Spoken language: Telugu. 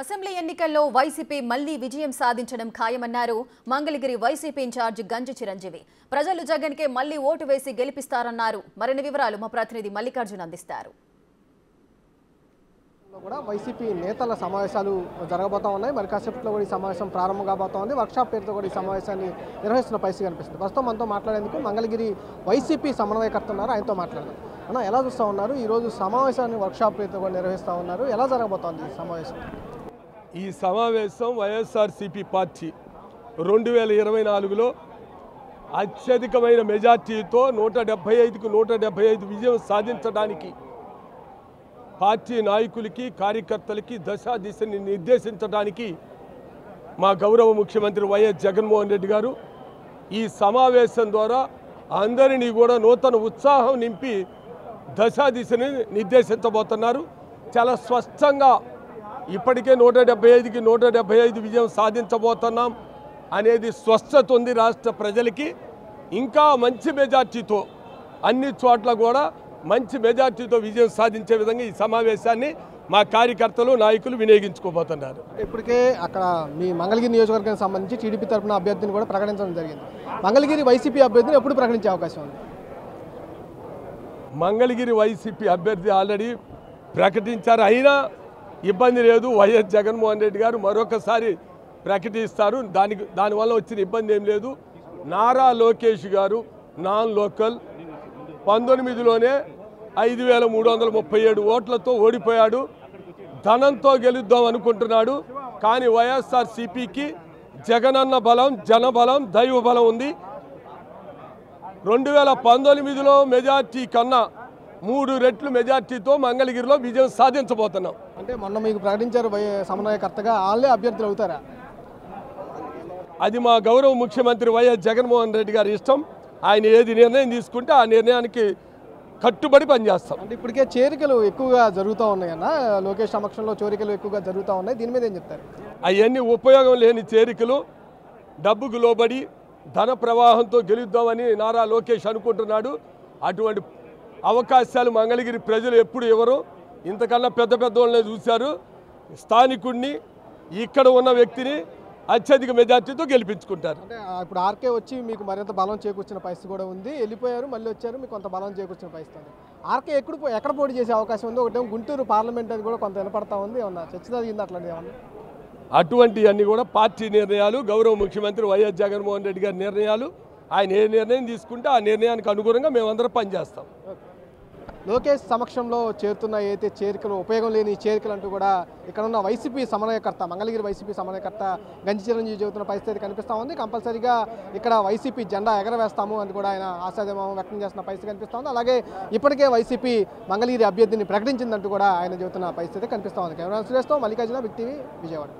అసెంబ్లీ ఎన్నికల్లో వైసీపీ మళ్లీ విజయం సాధించడం ఖాయమన్నారు మంగళగిరి వైసీపీ ఇన్ఛార్జ్ గంజి చిరంజీవి. ప్రజలు జగన్కే మళ్లీ ఓటు వేసి గెలిపిస్తారన్నారు. మరిన్ని వివరాలు మా ప్రతినిధి మల్లికార్జున్ అందిస్తారు. వైసీపీ నేతల సమావేశాలు జరగబోతా ఉన్నాయి. మరి కాసేపట్లో కూడా ఈ సమావేశం ప్రారంభం కాబోతోంది. వర్క్షాప్ పేరుతో కూడా ఈ సమావేశాన్ని నిర్వహిస్తున్న పరిస్థితి కనిపిస్తుంది. ప్రస్తుతం మనతో మాట్లాడేందుకు మంగళగిరి వైసీపీ సమన్వయకర్త ఉన్నారు. ఆయనతో మాట్లాడదాం. అన్న, ఎలా చూస్తూ ఉన్నారు? ఈరోజు సమావేశాన్ని వర్క్షాప్ పేరుతో కూడా నిర్వహిస్తూ ఉన్నారు. ఎలా జరగబోతోంది ఈ సమావేశం? ఈ సమావేశం వైఎస్ఆర్సీపీ పార్టీ 2024లో అత్యధికమైన మెజార్టీతో 175కు 175 విజయం సాధించడానికి పార్టీ నాయకులకి కార్యకర్తలకి దిశని నిర్దేశించడానికి మా గౌరవ ముఖ్యమంత్రి వైఎస్ జగన్మోహన్ రెడ్డి గారు ఈ సమావేశం ద్వారా అందరినీ కూడా నూతన ఉత్సాహం నింపి దిశని నిర్దేశించబోతున్నారు. చాలా స్పష్టంగా ఇప్పటికే 175కి 175 విజయం సాధించబోతున్నాం అనేది స్పష్టత ఉంది రాష్ట్ర ప్రజలకి. ఇంకా మంచి మెజార్టీతో అన్ని చోట్ల కూడా మంచి మెజార్టీతో విజయం సాధించే విధంగా ఈ సమావేశాన్ని మా కార్యకర్తలు నాయకులు వినియోగించుకోబోతున్నారు. ఇప్పటికే అక్కడ మీ మంగళగిరి నియోజకవర్గానికి సంబంధించి టీడీపీ తరఫున అభ్యర్థిని కూడా ప్రకటించడం జరిగింది. మంగళగిరి వైసీపీ అభ్యర్థిని ఎప్పుడు ప్రకటించే అవకాశం ఉంది? మంగళగిరి వైసీపీ అభ్యర్థి ఆల్రెడీ ప్రకటించారు. అయినా ఇబ్బంది లేదు. వైఎస్ జగన్మోహన్ రెడ్డి గారు మరొకసారి ప్రకటిస్తారు. దానివల్ల వచ్చిన ఇబ్బంది ఏం లేదు. నారా లోకేష్ గారు నాన్ లోకల్ 19లోనే 5337 ఓట్లతో ఓడిపోయాడు. ధనంతో గెలుద్దాం అనుకుంటున్నాడు. కానీ వైఎస్ఆర్సీపీకి జగనన్న బలం, జనబలం, దైవ బలం ఉంది. 2019లో మెజార్టీ కన్నా 3 రెట్లు మెజార్టీతో మంగళగిరిలో విజయం సాధించబోతున్నాం. అంటే మొన్న మీకు ప్రకటించారు సమన్వయకర్తగా, వాళ్ళే అభ్యర్థులు అవుతారా? అది మా గౌరవ ముఖ్యమంత్రి వైఎస్ జగన్మోహన్ రెడ్డి గారి ఇష్టం. ఆయన ఏది నిర్ణయం తీసుకుంటే ఆ నిర్ణయానికి కట్టుబడి పనిచేస్తాం. అంటే ఇప్పటికే చేరికలు ఎక్కువగా జరుగుతూ ఉన్నాయన్న, లోకేష్ సమక్షంలో చేరికలు ఎక్కువగా జరుగుతూ ఉన్నాయి. దీని మీద ఏం చెప్తారు? అవన్నీ ఉపయోగం లేని చేరికలు, డబ్బుకు లోబడి ధన ప్రవాహంతో గెలుద్దామని నారా లోకేష్ అనుకుంటున్నాడు. అటువంటి అవకాశాలు మంగళగిరి ప్రజలు ఎప్పుడు ఎవరు ఇంతకన్నా పెద్ద వాళ్ళని చూశారు. స్థానికుడిని, ఇక్కడ ఉన్న వ్యక్తిని అత్యధిక మెజార్టీతో గెలిపించుకుంటారు. అంటే ఇప్పుడు ఆర్కే వచ్చి మీకు మరింత బలం చేకూర్చిన పరిస్థితి కూడా ఉంది. వెళ్ళిపోయారు, మళ్ళీ వచ్చారు, మీకు కొంత బలం చేకూర్చిన పరిస్థితి ఉంది. ఆర్కే ఎక్కడ పోటీ చేసే అవకాశం ఉంది? ఒకటేమో గుంటూరు పార్లమెంట్ అది కూడా కొంత వినపడతా ఉంది. ఏమన్నా చర్చ జరిగింది అట్లాంటిది ఏమన్నా? అటువంటివన్నీ కూడా పార్టీ నిర్ణయాలు, గౌరవ ముఖ్యమంత్రి వైఎస్ జగన్మోహన్ రెడ్డి గారి నిర్ణయాలు. ఆయన ఏ నిర్ణయం తీసుకుంటే ఆ నిర్ణయానికి అనుగుణంగా మేమందరం పనిచేస్తాం. లోకేష్ సమక్షంలో చేరుతున్న ఏదైతే చేరికలు, ఉపయోగం లేని చేరికలు అంటూ కూడా ఇక్కడ ఉన్న వైసీపీ సమన్వయకర్త, మంగళగిరి వైసీపీ సమన్వయకర్త గంజి చిరంజీవి చెబుతున్న పరిస్థితి కనిపిస్తూ ఉంది. కంపల్సరీగా ఇక్కడ వైసీపీ జెండా ఎగరవేస్తాము అని కూడా ఆయన ఆశాజమం వ్యక్తం చేస్తున్న పరిస్థితి కనిపిస్తూ ఉంది. అలాగే ఇప్పటికే వైసీపీ మంగళగిరి అభ్యర్థిని ప్రకటించిందంటూ కూడా ఆయన చెబుతున్న పరిస్థితి కనిపిస్తూ ఉంది. కెమెరా సురేష్తో మల్లికార్జున, బిగ్ టీవీ, విజయవాడ.